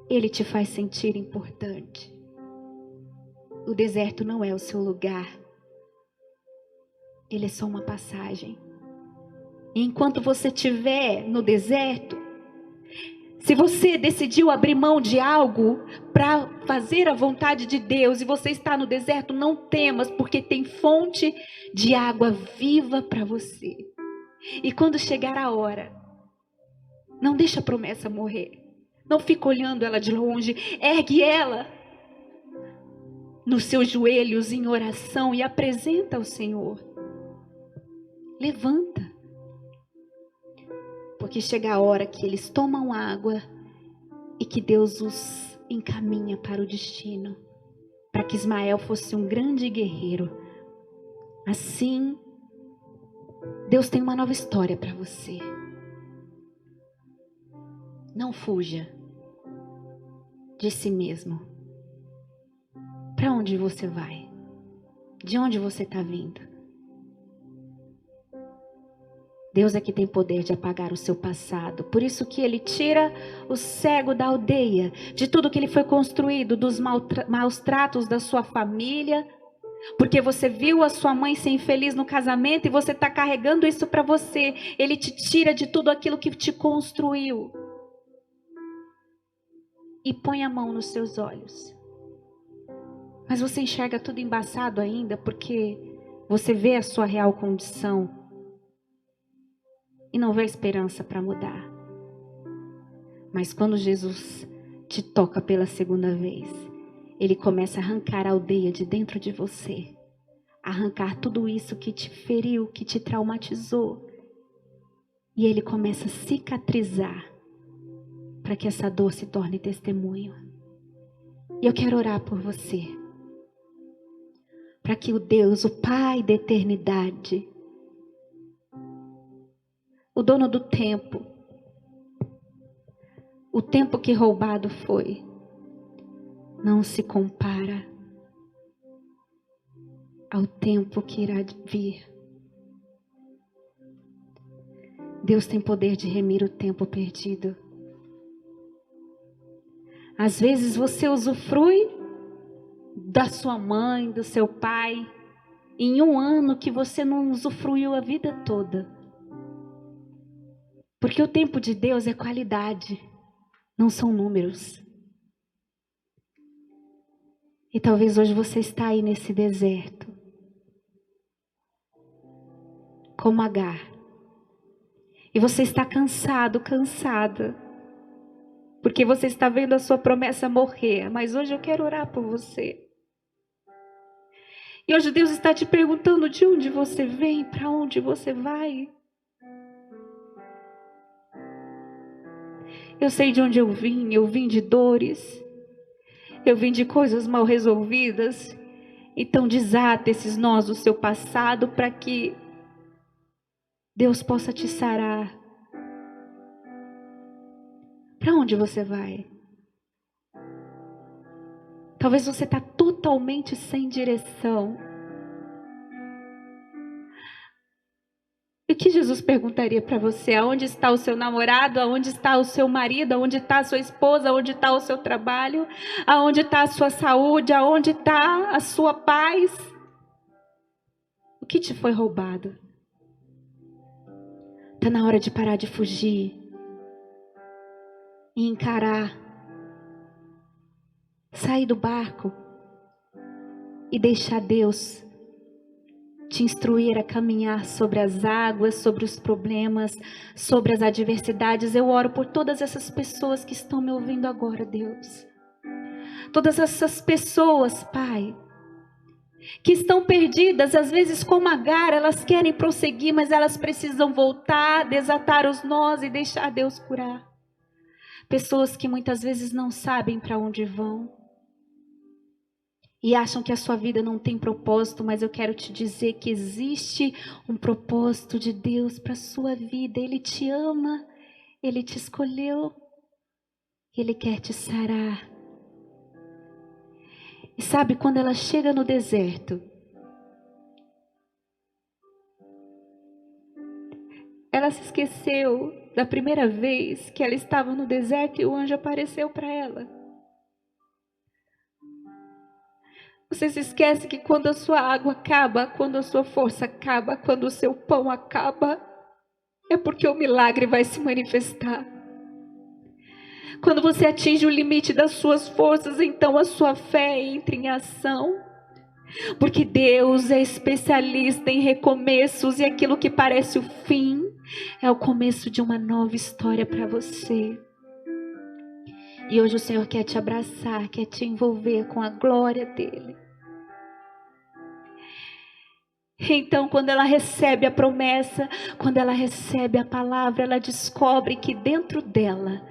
Ele te faz sentir importante. O deserto não é o seu lugar. Ele é só uma passagem. E enquanto você estiver no deserto, se você decidiu abrir mão de algo para fazer a vontade de Deus e você está no deserto, não temas, porque tem fonte de água viva para você. E quando chegar a hora, não deixa a promessa morrer. Não fica olhando ela de longe, ergue ela nos seus joelhos em oração e apresenta ao Senhor. Levanta. Porque chega a hora que eles tomam água e que Deus os encaminha para o destino. Para que Ismael fosse um grande guerreiro. Assim, Deus tem uma nova história para você. Não fuja de si mesmo. Para onde você vai? De onde você está vindo? Deus é que tem poder de apagar o seu passado. Por isso que Ele tira o cego da aldeia, de tudo que ele foi construído, dos maus tratos da sua família. Porque você viu a sua mãe ser infeliz no casamento e você está carregando isso para você. Ele te tira de tudo aquilo que te construiu. E põe a mão nos seus olhos. Mas você enxerga tudo embaçado ainda porque você vê a sua real condição. E não vê esperança para mudar. Mas quando Jesus te toca pela segunda vez, Ele começa a arrancar a aldeia de dentro de você. Arrancar tudo isso que te feriu, que te traumatizou. E Ele começa a cicatrizar para que essa dor se torne testemunho. E eu quero orar por você. Para que o Deus, o Pai da eternidade, o dono do tempo, o tempo que roubado foi, não se compara ao tempo que irá vir. Deus tem poder de remir o tempo perdido. Às vezes você usufrui da sua mãe, do seu pai, em um ano que você não usufruiu a vida toda. Porque o tempo de Deus é qualidade, não são números. E talvez hoje você está aí nesse deserto, como Agar. E você está cansado, cansada. Porque você está vendo a sua promessa morrer. Mas hoje eu quero orar por você. E hoje Deus está te perguntando de onde você vem, para onde você vai. Eu sei de onde eu vim de dores. Eu vim de coisas mal resolvidas. Então desata esses nós do seu passado para que Deus possa te sarar. Para onde você vai? Talvez você está totalmente sem direção. E o que Jesus perguntaria para você? Aonde está o seu namorado? Aonde está o seu marido? Aonde está a sua esposa? Aonde está o seu trabalho? Aonde está a sua saúde? Aonde está a sua paz? O que te foi roubado? Está na hora de parar de fugir e encarar. Sair do barco e deixar Deus te instruir a caminhar sobre as águas, sobre os problemas, sobre as adversidades. Eu oro por todas essas pessoas que estão me ouvindo agora, Deus. Todas essas pessoas, Pai, que estão perdidas, às vezes como Agar, elas querem prosseguir, mas elas precisam voltar, desatar os nós e deixar Deus curar. Pessoas que muitas vezes não sabem para onde vão e acham que a sua vida não tem propósito, mas eu quero te dizer que existe um propósito de Deus para a sua vida. Ele te ama, Ele te escolheu, Ele quer te sarar. E sabe, quando ela chega no deserto, ela se esqueceu da primeira vez que ela estava no deserto e o anjo apareceu para ela. Você se esquece que quando a sua água acaba, quando a sua força acaba, quando o seu pão acaba, é porque o milagre vai se manifestar. Quando você atinge o limite das suas forças, então a sua fé entra em ação. Porque Deus é especialista em recomeços e aquilo que parece o fim é o começo de uma nova história para você. E hoje o Senhor quer te abraçar, quer te envolver com a glória dEle. Então, quando ela recebe a promessa, quando ela recebe a palavra, ela descobre que dentro dela,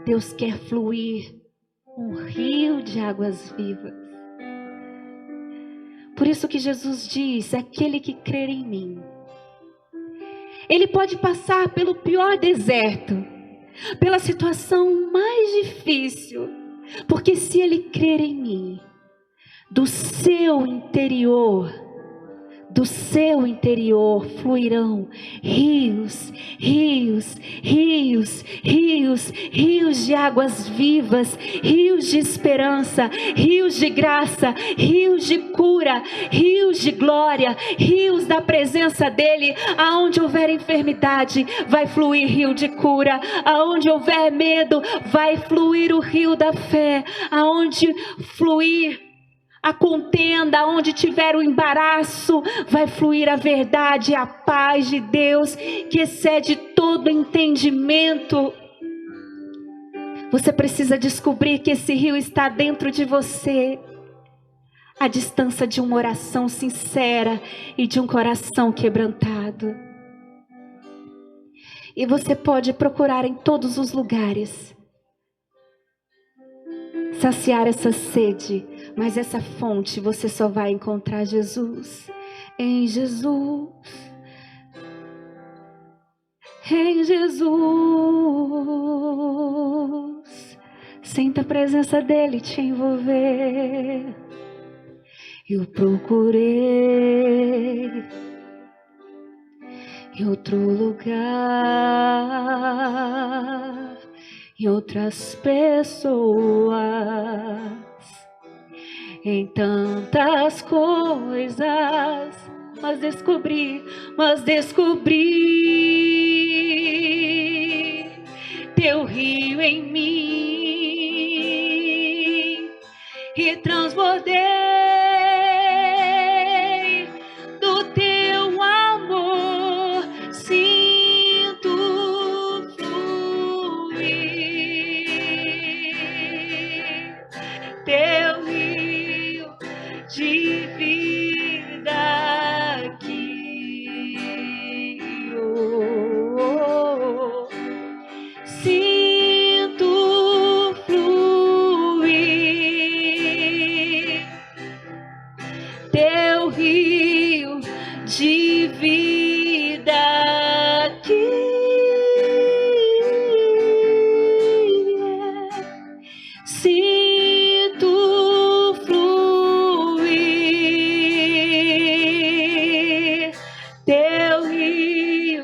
Deus quer fluir um rio de águas vivas. Por isso que Jesus diz, aquele que crer em mim, ele pode passar pelo pior deserto, pela situação mais difícil, porque se ele crer em mim, do seu interior fluirão rios, rios, rios, rios, rios de águas vivas, rios de esperança, rios de graça, rios de cura, rios de glória, rios da presença dele. Aonde houver enfermidade, vai fluir rio de cura. Aonde houver medo, vai fluir o rio da fé. Aonde fluir a contenda, onde tiver o embaraço, vai fluir a verdade, a paz de Deus, que excede todo entendimento. Você precisa descobrir que esse rio está dentro de você, à distância de uma oração sincera e de um coração quebrantado. E você pode procurar em todos os lugares, saciar essa sede, mas essa fonte você só vai encontrar Jesus, em Jesus, em Jesus. Sinta a presença dele te envolver. Eu procurei em outro lugar, em outras pessoas, em tantas coisas, mas descobri teu rio em mim e transbordei do teu amor, sinto fluir teu rio de vida aqui. Sinto fluir teu rio de vida aqui. Sinto fluir teu rio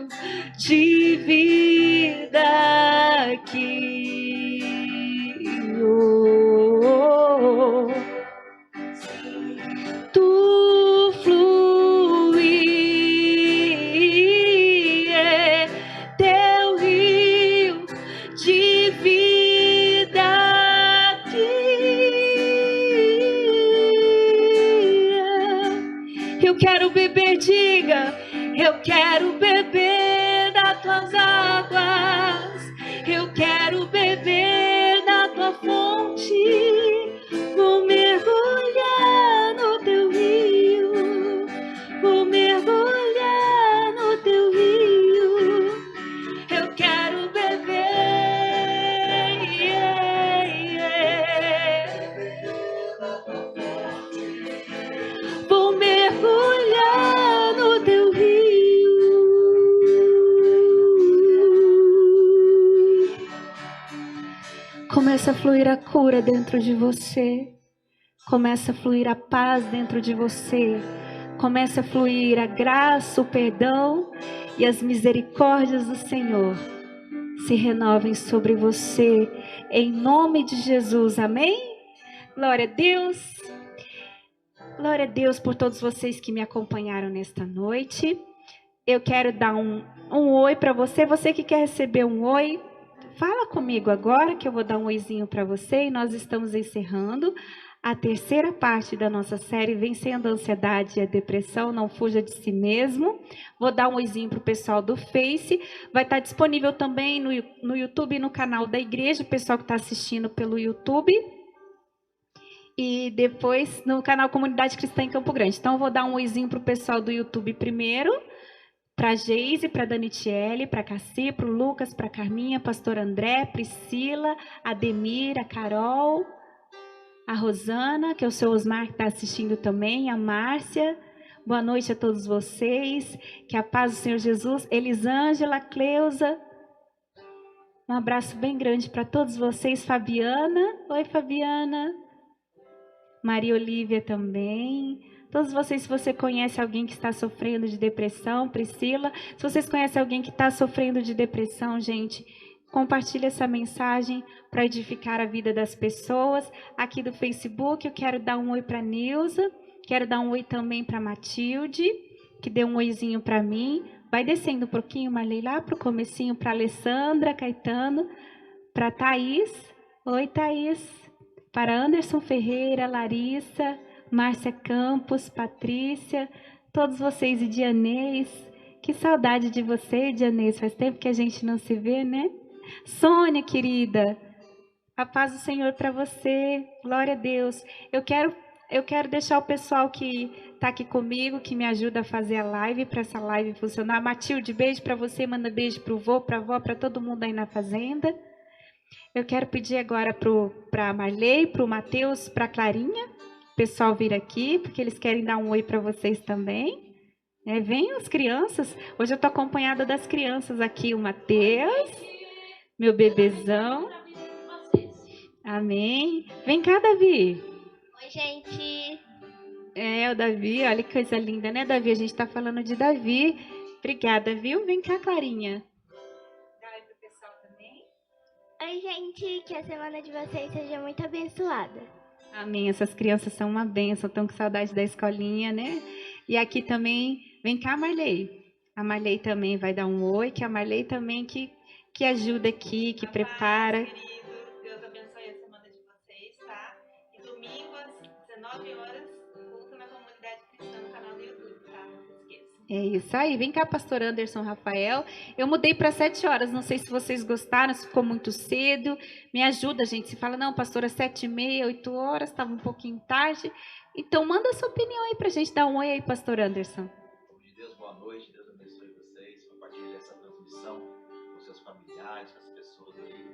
Eu quero beber, diga, eu quero beber das tuas águas, eu quero beber da tua fonte, vou mergulhar no teu rio, vou mergulhar no teu rio, eu quero beber, vou mergulhar no teu rio. Começa a fluir a cura dentro de você. Começa a fluir a paz dentro de você. Começa a fluir a graça, o perdão e as misericórdias do Senhor se renovem sobre você. Em nome de Jesus. Amém? Glória a Deus. Glória a Deus por todos vocês que me acompanharam nesta noite. Eu quero dar um oi para você. Você que quer receber um oi, fala comigo agora que eu vou dar um oizinho para você. E nós estamos encerrando a terceira parte da nossa série Vencendo a Ansiedade e a Depressão. Não fuja de si mesmo. Vou dar um oizinho para o pessoal do Face. Vai estar disponível também no YouTube e no canal da igreja, o pessoal que está assistindo pelo YouTube. E depois no canal Comunidade Cristã em Campo Grande. Então eu vou dar um oizinho para o pessoal do YouTube primeiro. Para a Geise, para a Danitiele, para a Cassi, para o Lucas, para a Carminha, pastor André, Priscila, Ademir, a Carol, a Rosana, que é o seu Osmar que está assistindo também, a Márcia. Boa noite a todos vocês. Que a paz do Senhor Jesus. Elisângela, Cleusa. Um abraço bem grande para todos vocês. Fabiana. Oi, Fabiana. Maria Olívia também. Todos vocês, se você conhece alguém que está sofrendo de depressão, Priscila, se vocês conhecem alguém que está sofrendo de depressão, gente, compartilhe essa mensagem para edificar a vida das pessoas. Aqui do Facebook, eu quero dar um oi para a Nilza, quero dar um oi também para a Matilde, que deu um oizinho para mim. Vai descendo um pouquinho, Marley, lá para o comecinho, para a Alessandra, Caetano, para a Thaís. Oi, Thaís. Para Anderson Ferreira, Larissa, Márcia Campos, Patrícia, todos vocês e Dianês. Que saudade de você, Dianês. Faz tempo que a gente não se vê, né? Sônia, querida, a paz do Senhor para você. Glória a Deus. Eu quero deixar o pessoal que está aqui comigo, que me ajuda a fazer a live, para essa live funcionar. Matilde, beijo para você. Manda beijo para o vô, para a avó, para todo mundo aí na fazenda. Eu quero pedir agora para a Marley, para o Matheus, para a Clarinha, o pessoal vir aqui, porque eles querem dar um oi para vocês também. Venham as crianças. Hoje eu estou acompanhada das crianças aqui, o Matheus, meu bebezão. Amém. Vem cá, Davi. Oi, gente. O Davi, olha que coisa linda, né, Davi? A gente está falando de Davi. Obrigada, viu? Vem cá, Clarinha. Oi, gente, que a semana de vocês seja muito abençoada. Amém, essas crianças são uma bênção, estão com saudade da escolinha, né? E aqui também, vem cá, Marley. A Marley também vai dar um oi, que a Marley também que ajuda aqui, que prepara. Paz, querido, Deus abençoe a semana de vocês, tá? E domingo às 19 horas, culto na Comunidade Cristã no canal do YouTube, tá? Não se esqueça. É isso aí. Vem cá, pastor Anderson Rafael. Eu mudei para 7 horas. Não sei se vocês gostaram, se ficou muito cedo. Me ajuda, gente. Se fala, não, pastora, 7h30, 8 horas, estava um pouquinho tarde. Então, manda a sua opinião aí para a gente dar um oi aí, pastor Anderson. De Deus, boa noite. Deus abençoe vocês. Compartilhe essa transmissão com seus familiares, com as pessoas aí.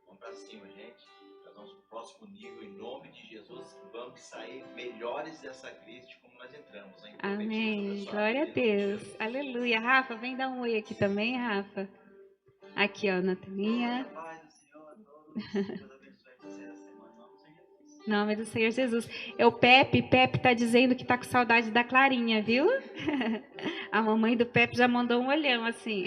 Vamos para cima, gente. Nós vamos para o próximo nível, em nome de Jesus. Vamos sair melhores dessa crise como nós entramos, hein? Amém. Glória a Deus. Aleluia. Rafa, vem dar um oi aqui também, Rafa. Aqui, ó, Natalinha. Paz do Senhor a todos. Deus abençoe vocês essa semana. Em nome do Senhor Jesus. O Pepe tá dizendo que tá com saudade da Clarinha, viu? A mamãe do Pepe já mandou um olhão assim.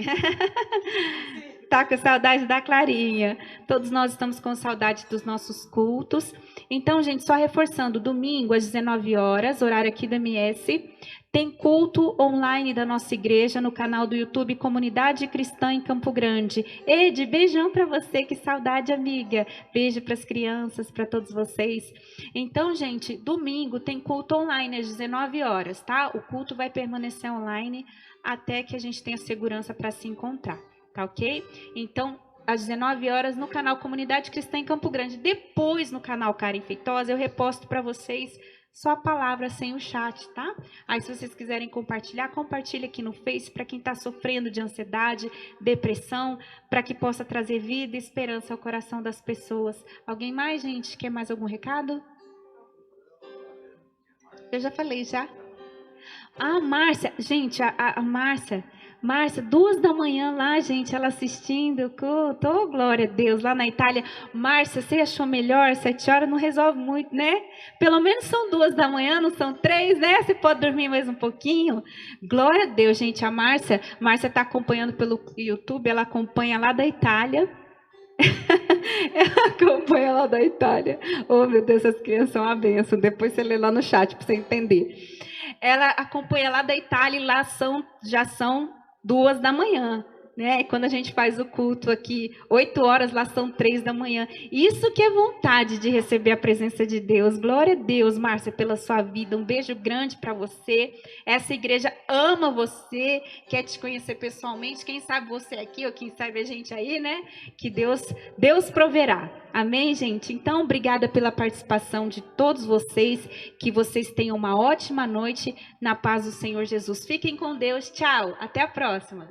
Tá com saudade da Clarinha. Todos nós estamos com saudade dos nossos cultos. Então, gente, só reforçando, domingo às 19 horas, horário aqui da MS, tem culto online da nossa igreja no canal do YouTube Comunidade Cristã em Campo Grande. Ed, beijão para você, que saudade, amiga. Beijo para as crianças, para todos vocês. Então, gente, domingo tem culto online às 19 horas, tá? O culto vai permanecer online até que a gente tenha segurança para se encontrar, tá ok? Então, às 19 horas no canal Comunidade Cristã em Campo Grande. Depois, no canal Karen Feitosa, eu reposto para vocês só a palavra sem o chat, tá? Aí, se vocês quiserem compartilhar, compartilhe aqui no Face para quem está sofrendo de ansiedade, depressão, para que possa trazer vida e esperança ao coração das pessoas. Alguém mais, gente? Quer mais algum recado? Eu já falei, já? Ah, Márcia. Gente, a Márcia... Márcia, 2 da manhã lá, gente, ela assistindo o culto, oh, glória a Deus, lá na Itália. Márcia, você achou melhor? 7 horas não resolve muito, né? Pelo menos são 2 da manhã, não são 3, né? Você pode dormir mais um pouquinho. Glória a Deus, gente. A Márcia está acompanhando pelo YouTube, ela acompanha lá da Itália. Ela acompanha lá da Itália. Oh, meu Deus, essas crianças são uma bênção. Depois você lê lá no chat para você entender. Ela acompanha lá da Itália e lá já são 2 da manhã, né? E quando a gente faz o culto aqui, 8 horas, lá são 3 da manhã. Isso que é vontade de receber a presença de Deus. Glória a Deus, Márcia, pela sua vida. Um beijo grande para você. Essa igreja ama você, quer te conhecer pessoalmente. Quem sabe você aqui, ou quem sabe a gente aí, né? Que Deus proverá. Amém, gente? Então, obrigada pela participação de todos vocês. Que vocês tenham uma ótima noite na paz do Senhor Jesus. Fiquem com Deus. Tchau. Até a próxima.